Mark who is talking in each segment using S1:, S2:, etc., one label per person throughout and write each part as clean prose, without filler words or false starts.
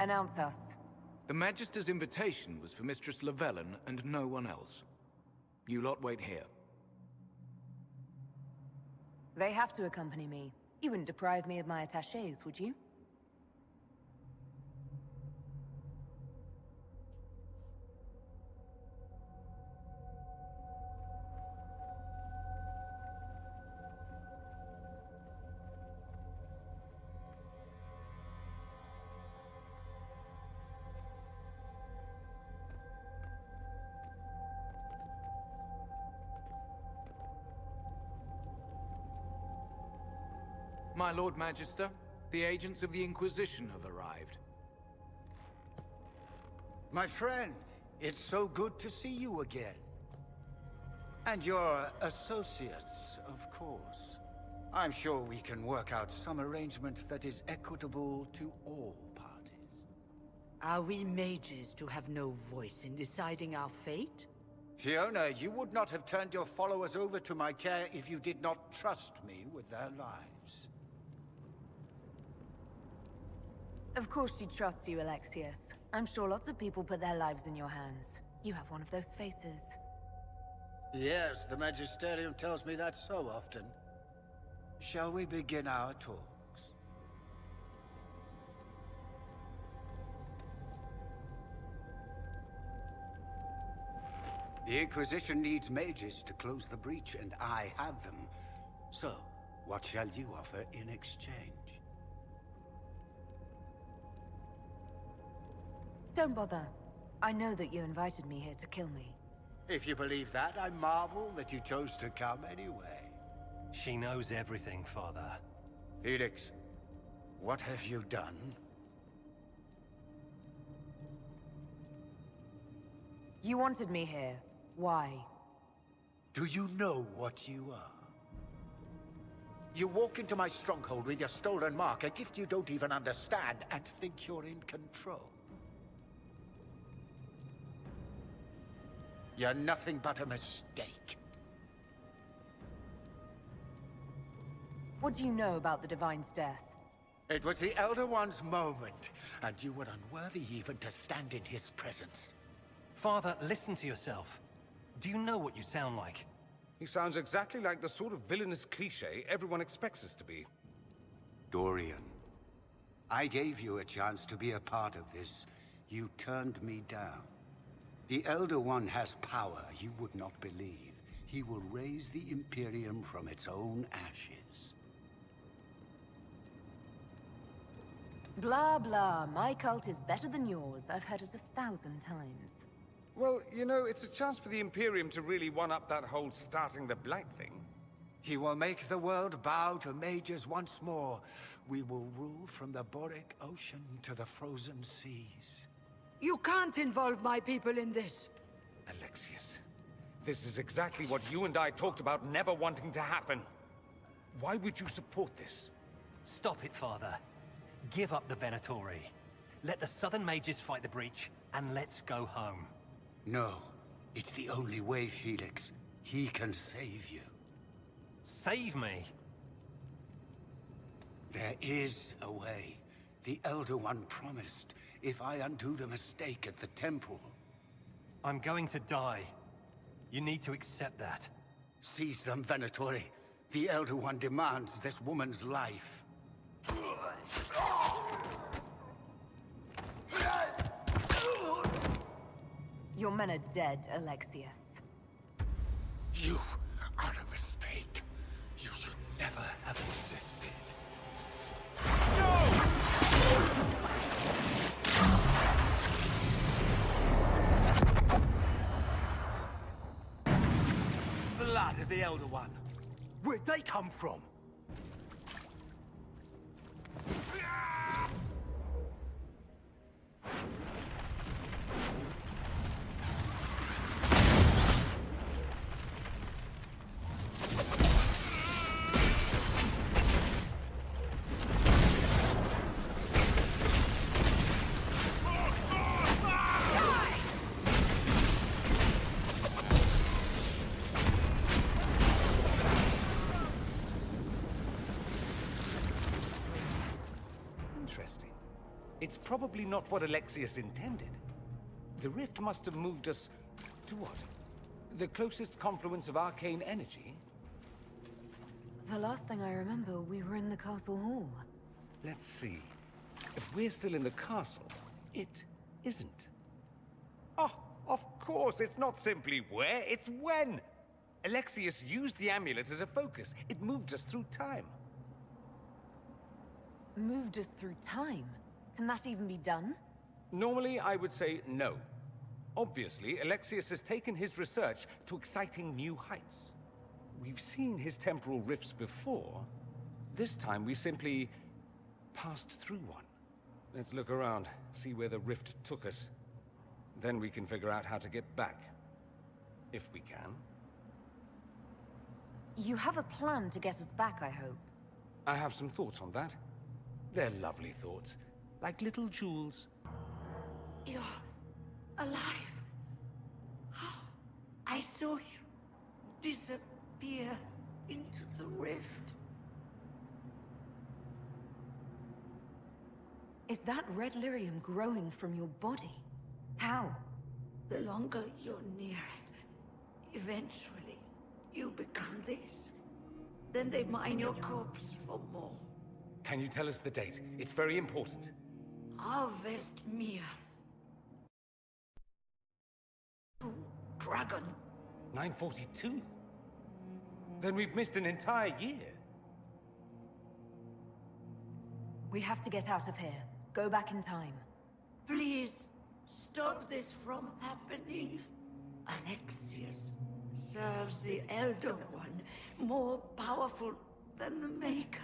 S1: Announce us.
S2: The Magister's invitation was for Mistress Llewellyn and no one else. You lot wait here.
S1: They have to accompany me. You wouldn't deprive me of my attachés, would you?
S2: My Lord Magister, the agents of the Inquisition have arrived.
S3: My friend, it's so good to see you again. And your associates, of course. I'm sure we can work out some arrangement that is equitable to all parties.
S4: Are we mages to have no voice in deciding our fate?
S3: Fiona, you would not have turned your followers over to my care if you did not trust me with their lives.
S1: Of course she trusts you, Alexius. I'm sure lots of people put their lives in your hands. You have one of those faces.
S3: Yes, the Magisterium tells me that so often. Shall we begin our talks? The Inquisition needs mages to close the breach, and I have them. So, what shall you offer in exchange?
S1: Don't bother. I know that you invited me here to kill me.
S3: If you believe that, I marvel that you chose to come anyway.
S5: She knows everything, Father.
S3: Felix, what have you done?
S1: You wanted me here. Why?
S3: Do you know what you are? You walk into my stronghold with your stolen mark, a gift you don't even understand, and think you're in control. You're nothing but a mistake.
S1: What do you know about the Divine's death?
S3: It was the Elder One's moment, and you were unworthy even to stand in his presence.
S5: Father, listen to yourself. Do you know what you sound like?
S6: He sounds exactly like the sort of villainous cliché everyone expects us to be.
S3: Dorian, I gave you a chance to be a part of this. You turned me down. The Elder One has power you would not believe. He will raise the Imperium from its own ashes.
S1: Blah, blah. My cult is better than yours. I've heard it 1,000 times.
S6: Well, you know, it's a chance for the Imperium to really one-up that whole starting the Blight thing.
S3: He will make the world bow to mages once more. We will rule from the Boric Ocean to the frozen seas.
S4: You can't involve my people in this.
S6: Alexius, this is exactly what you and I talked about never wanting to happen. Why would you support this?
S5: Stop it, Father. Give up the Venatori. Let the Southern Mages fight the breach, and let's go home.
S3: No, it's the only way, Felix. He can save you.
S5: Save me?
S3: There is a way. The Elder One promised, if I undo the mistake at the temple.
S5: I'm going to die. You need to accept that.
S3: Seize them, Venatori. The Elder One demands this woman's life.
S1: Your men are dead, Alexius.
S3: You are a mistake. You should never have existed.
S5: Blood of the Elder One. Where'd they come from?
S6: It's probably not what Alexius intended. The rift must have moved us to what? The closest confluence of arcane energy?
S1: The last thing I remember, we were in the castle hall.
S6: Let's see. If we're still in the castle, it isn't. Oh, of course, it's not simply where, it's when! Alexius used the amulet as a focus. It moved us through time.
S1: Moved us through time? Can that even be done?
S6: Normally, I would say no. Obviously, Alexius has taken his research to exciting new heights. We've seen his temporal rifts before. This time, we simply passed through one. Let's look around, see where the rift took us. Then we can figure out how to get back. If we can.
S1: You have a plan to get us back, I hope.
S6: I have some thoughts on that. They're lovely thoughts, like little jewels.
S4: You're alive. I saw you disappear into the rift.
S1: Is that red lyrium growing from your body? How?
S4: The longer you're near it, eventually you become this. Then they mine your corpse for more.
S6: Can you tell us the date? It's very important.
S4: Harvest Mir. Dragon.
S6: 942? Then we've missed an entire year.
S1: We have to get out of here. Go back in time.
S4: Please, stop this from happening. Alexius serves the Elder One, more powerful than the Maker.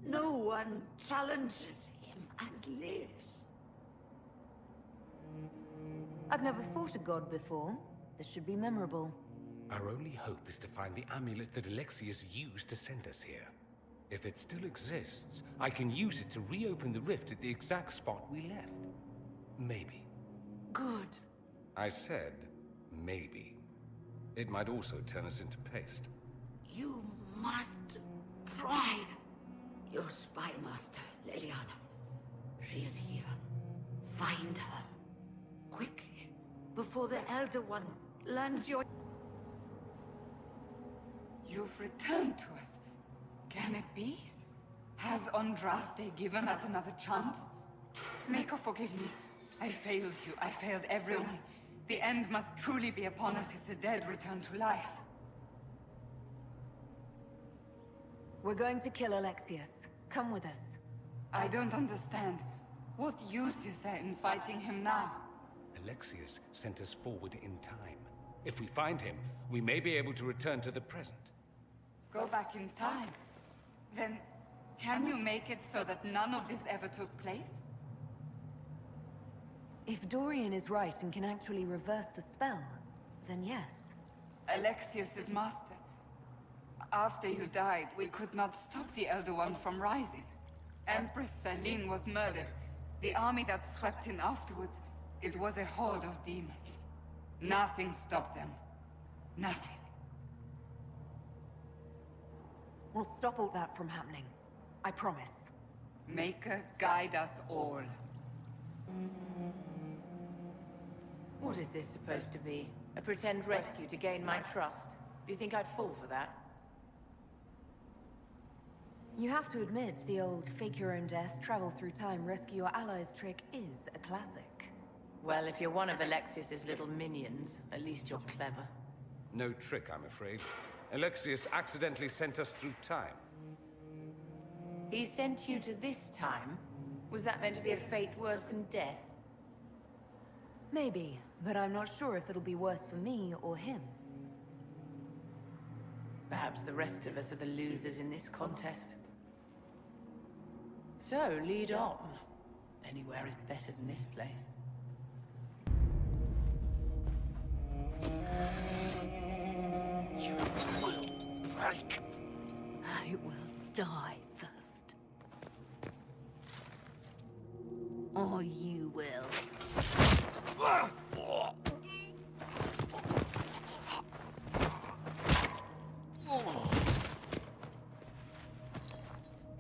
S4: No one challenges him and lives.
S1: I've never fought a god before. This should be memorable.
S6: Our only hope is to find the amulet that Alexius used to send us here. If it still exists, I can use it to reopen the rift at the exact spot we left. Maybe.
S4: Good.
S6: I said, maybe. It might also turn us into paste.
S4: You must try. Your spy master, Leliana. She is here. Find her. Quickly. Before the Elder One learns your...
S7: You've returned to us. Can it be? Has Andraste given us another chance? Maker, forgive me. I failed you. I failed everyone. The end must truly be upon us if the dead return to life.
S1: We're going to kill Alexius. Come with us.
S7: I don't understand. What use is there in fighting him now?
S6: Alexius sent us forward in time. If we find him, we may be able to return to the present.
S7: Go back in time? Then, can you make it so that none of this ever took place?
S1: If Dorian is right and can actually reverse the spell, then yes.
S7: Alexius is master. After you died, we could not stop the Elder One from rising. Empress Celine was murdered. The army that swept in afterwards, it was a horde of demons. Nothing stopped them. Nothing.
S1: We'll stop all that from happening. I promise.
S7: Maker, guide us all.
S8: What is this supposed to be? A pretend rescue to gain my trust? Do you think I'd fall for that?
S1: You have to admit, the old fake your own death, travel through time, rescue your allies trick is a classic.
S8: Well, if you're one of Alexius's little minions, at least you're clever.
S6: No trick, I'm afraid. Alexius accidentally sent us through time.
S8: He sent you to this time? Was that meant to be a fate worse than death?
S1: Maybe, but I'm not sure if it'll be worse for me or him.
S8: Perhaps the rest of us are the losers in this contest. So, lead on. Anywhere is better than this place.
S4: You will break. I will die first. Or you will.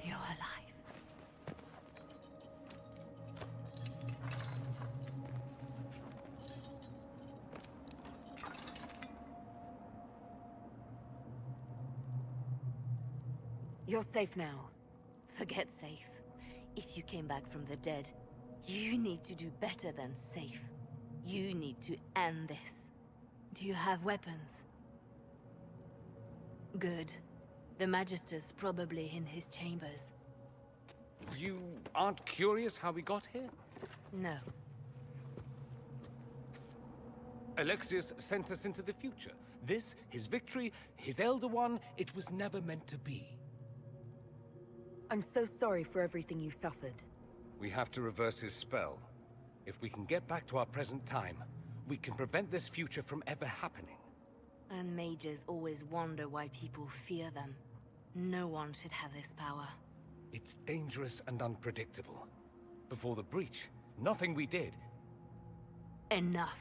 S4: You're alive.
S1: You're safe now.
S9: Forget safe. If you came back from the dead, you need to do better than safe. You need to end this. Do you have weapons? Good. The Magister's probably in his chambers.
S6: You aren't curious how we got here?
S1: No.
S6: Alexius sent us into the future. This, his victory, his Elder One, it was never meant to be.
S1: I'm so sorry for everything you suffered.
S6: We have to reverse his spell. If we can get back to our present time, we can prevent this future from ever happening.
S9: And mages always wonder why people fear them. No one should have this power.
S6: It's dangerous and unpredictable. Before the breach, nothing we did.
S9: Enough.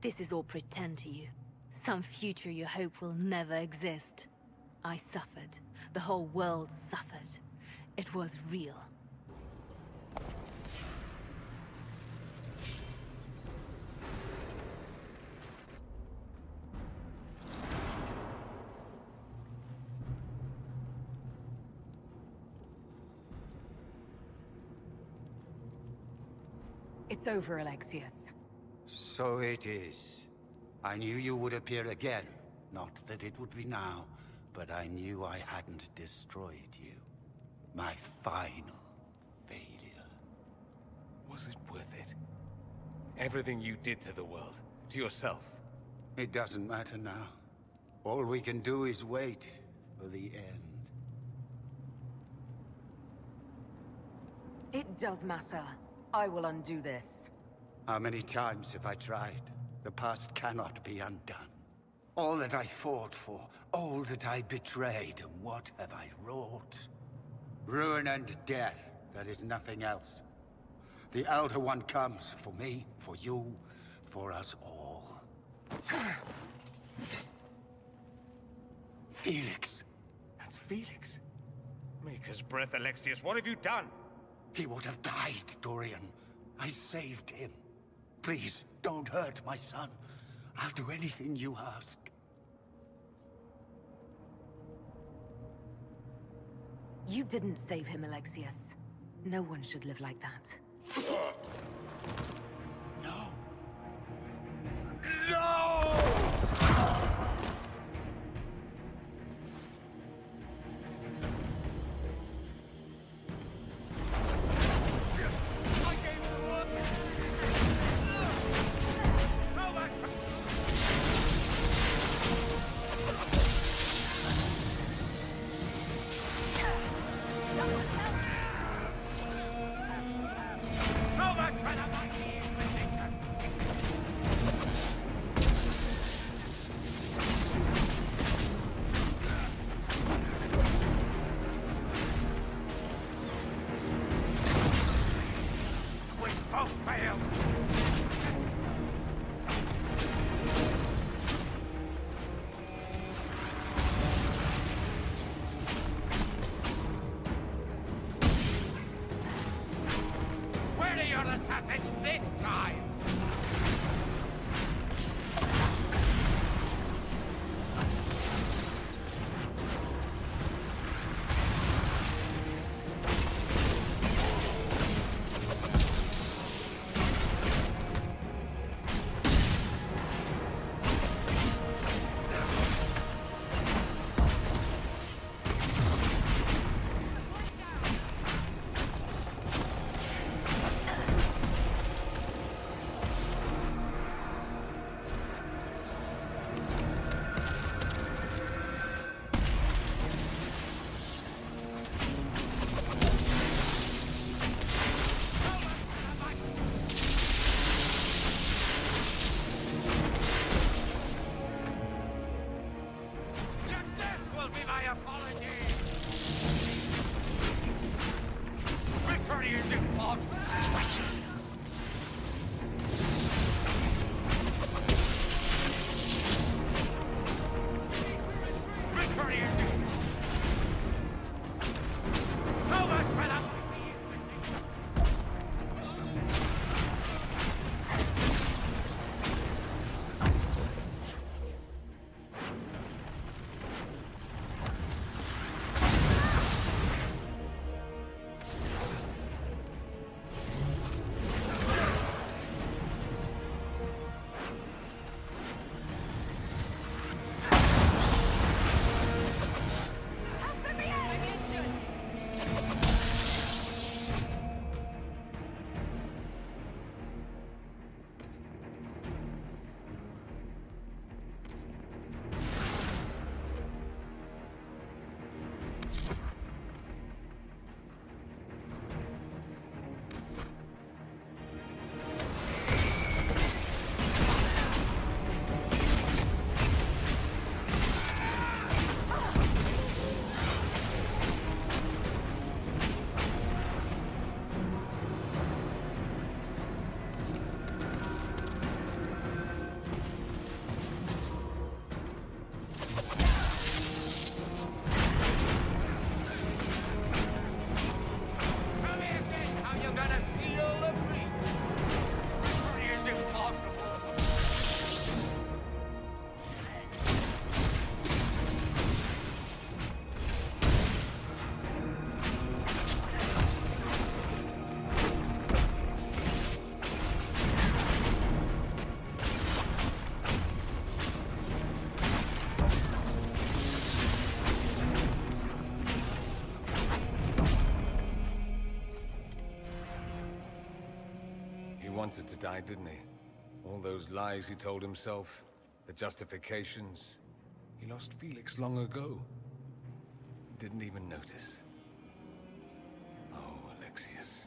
S9: This is all pretend to you. Some future you hope will never exist. I suffered. The whole world suffered. It was real.
S1: It's over, Alexius.
S3: So it is. I knew you would appear again. Not that it would be now, but I knew I hadn't destroyed you. My final failure.
S6: Was it worth it? Everything you did to the world, to yourself.
S3: It doesn't matter now. All we can do is wait for the end.
S1: It does matter. I will undo this.
S3: How many times have I tried? The past cannot be undone. All that I fought for, all that I betrayed, what have I wrought? Ruin and death, there is nothing else. The Elder One comes for me, for you, for us all. Felix!
S6: That's Felix. Maker's breath, Alexius, what have you done?
S3: He would have died, Dorian. I saved him. Please, don't hurt my son. I'll do anything you ask.
S1: You didn't save him, Alexius. No one should live like that.
S3: No.
S6: wanted to die, didn't he? All those lies he told himself, the justifications. He lost Felix long ago. Didn't even notice. Oh, Alexius.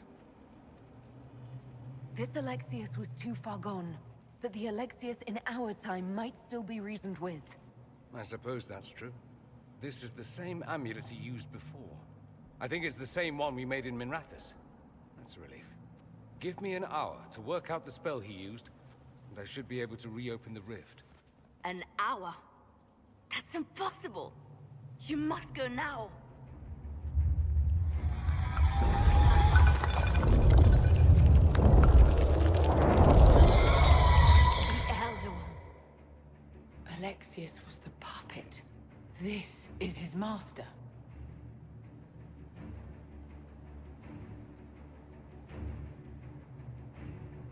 S1: This Alexius was too far gone, but the Alexius in our time might still be reasoned with.
S6: I suppose that's true. This is the same amulet he used before. I think it's the same one we made in Minrathous. That's a relief. Give me an hour to work out the spell he used, and I should be able to reopen the rift.
S9: An hour? That's impossible! You must go now! The Elder One.
S8: Alexius was the puppet. This is his master.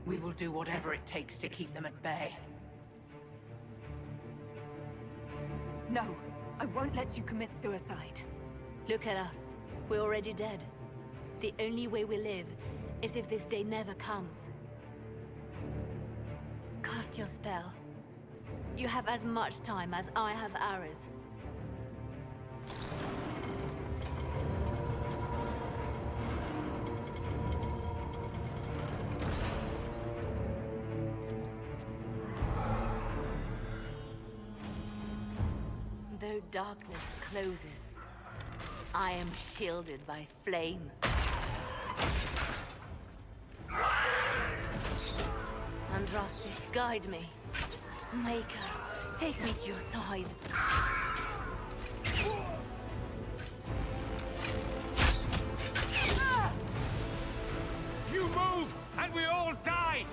S8: We will do whatever it takes to keep them at bay.
S1: No, I won't let you commit suicide.
S9: Look at us. We're already dead. The only way we live is if this day never comes. Cast your spell. You have as much time as I have hours. Though darkness closes, I am shielded by flame. Andraste, guide me. Maker, take me to your side.
S6: You move, and we all die!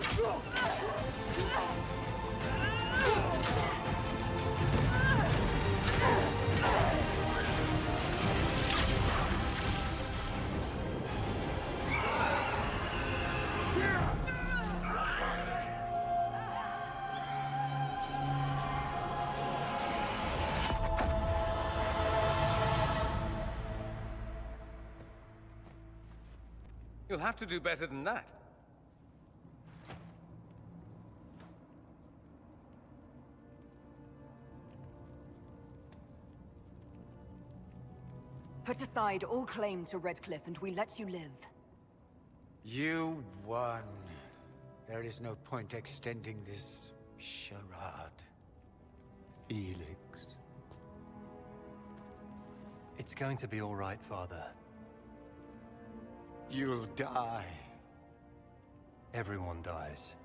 S6: You'll have to do better than that.
S1: Put aside all claim to Redcliffe and we let you live.
S3: You won. There is no point extending this charade. Felix.
S5: It's going to be all right, Father.
S3: You'll die.
S5: Everyone dies.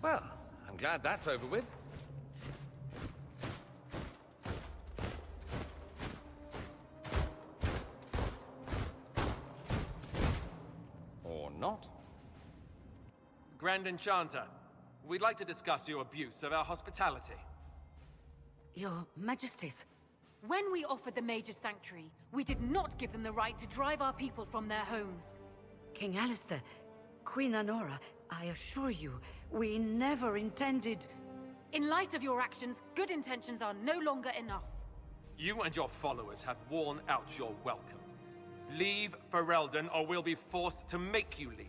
S6: Well, I'm glad that's over with. Or not.
S10: Grand Enchanter, we'd like to discuss your abuse of our hospitality.
S4: Your Majesties.
S11: When we offered the Mage's Sanctuary, we did not give them the right to drive our people from their homes.
S4: King Alistair, Queen Anora, I assure you, we never intended...
S11: In light of your actions, good intentions are no longer enough.
S10: You and your followers have worn out your welcome. Leave Ferelden, or we'll be forced to make you leave.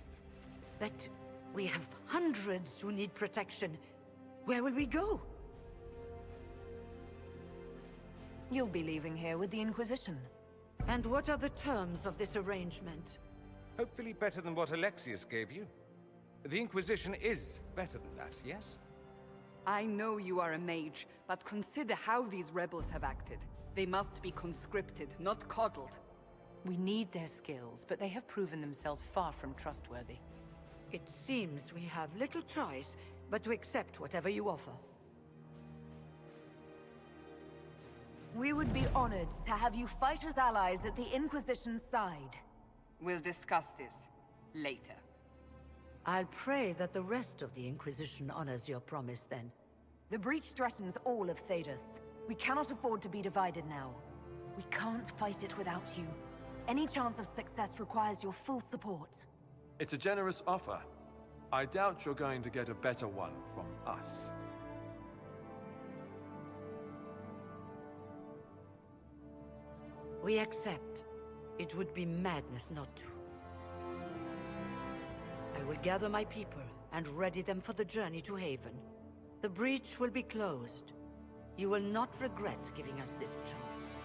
S4: But we have hundreds who need protection. Where will we go?
S1: You'll be leaving here with the Inquisition.
S4: And what are the terms of this arrangement?
S6: Hopefully better than what Alexius gave you. The Inquisition is better than that, yes?
S7: I know you are a mage, but consider how these rebels have acted. They must be conscripted, not coddled.
S8: We need their skills, but they have proven themselves far from trustworthy.
S4: It seems we have little choice but to accept whatever you offer.
S1: We would be honored to have you fight as allies at the Inquisition's side.
S7: We'll discuss this later.
S4: I'll pray that the rest of the Inquisition honors your promise then.
S1: The breach threatens all of Thedas. We cannot afford to be divided now. We can't fight it without you. Any chance of success requires your full support.
S12: It's a generous offer. I doubt you're going to get a better one from us.
S4: We accept. It would be madness not to. I will gather my people and ready them for the journey to Haven. The breach will be closed. You will not regret giving us this chance.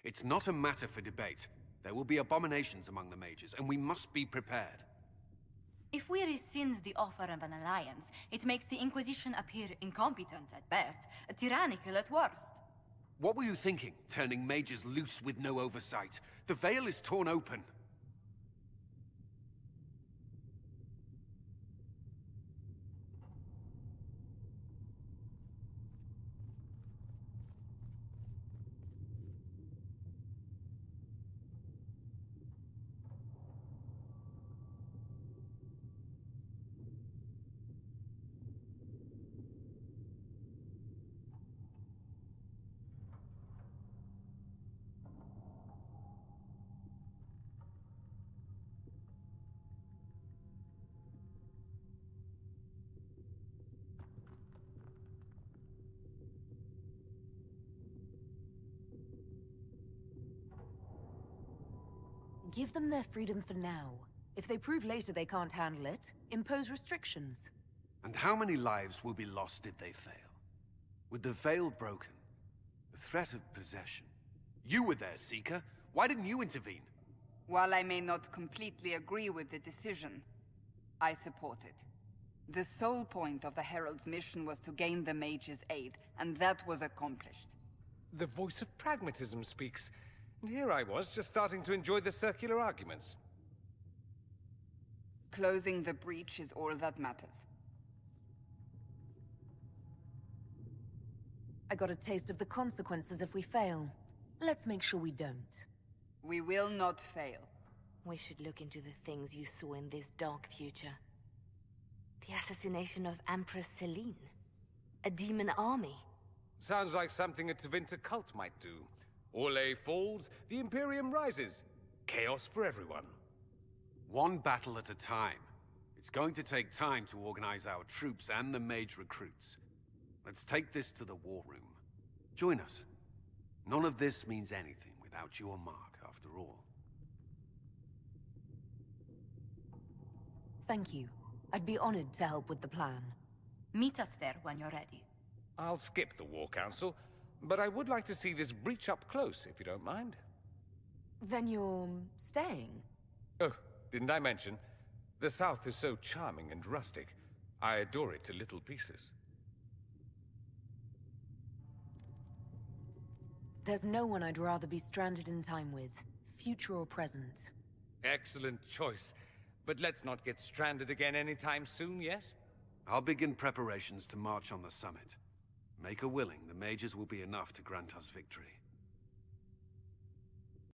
S13: It's not a matter for debate. There will be abominations among the mages, and we must be prepared.
S14: If we rescind the offer of an alliance, it makes the Inquisition appear incompetent at best, tyrannical at worst.
S13: What were you thinking, turning mages loose with no oversight? The veil is torn open.
S1: Give them their freedom for now. If they prove later they can't handle it, impose restrictions.
S13: And how many lives will be lost if they fail? With the veil broken, the threat of possession. You were there, Seeker. Why didn't you intervene?
S7: While I may not completely agree with the decision, I support it. The sole point of the Herald's mission was to gain the mage's aid, and that was accomplished.
S6: The voice of pragmatism speaks. And here I was, just starting to enjoy the circular arguments.
S7: Closing the breach is all that matters.
S1: I got a taste of the consequences if we fail. Let's make sure we don't.
S7: We will not fail.
S9: We should look into the things you saw in this dark future. The assassination of Empress Celine. A demon army.
S6: Sounds like something a Tevinter cult might do. Orlais falls, the Imperium rises. Chaos for everyone.
S13: One battle at a time. It's going to take time to organize our troops and the mage recruits. Let's take this to the war room. Join us. None of this means anything without your mark, after all.
S1: Thank you. I'd be honored to help with the plan.
S14: Meet us there when you're ready.
S6: I'll skip the War Council, but I would like to see this breach up close, if you don't mind.
S1: Then you're staying?
S6: Oh, didn't I mention? The South is so charming and rustic. I adore it to little pieces.
S1: There's no one I'd rather be stranded in time with, future or present.
S6: Excellent choice. But let's not get stranded again anytime soon, yes?
S13: I'll begin preparations to march on the summit. Make a willing, the mages will be enough to grant us victory.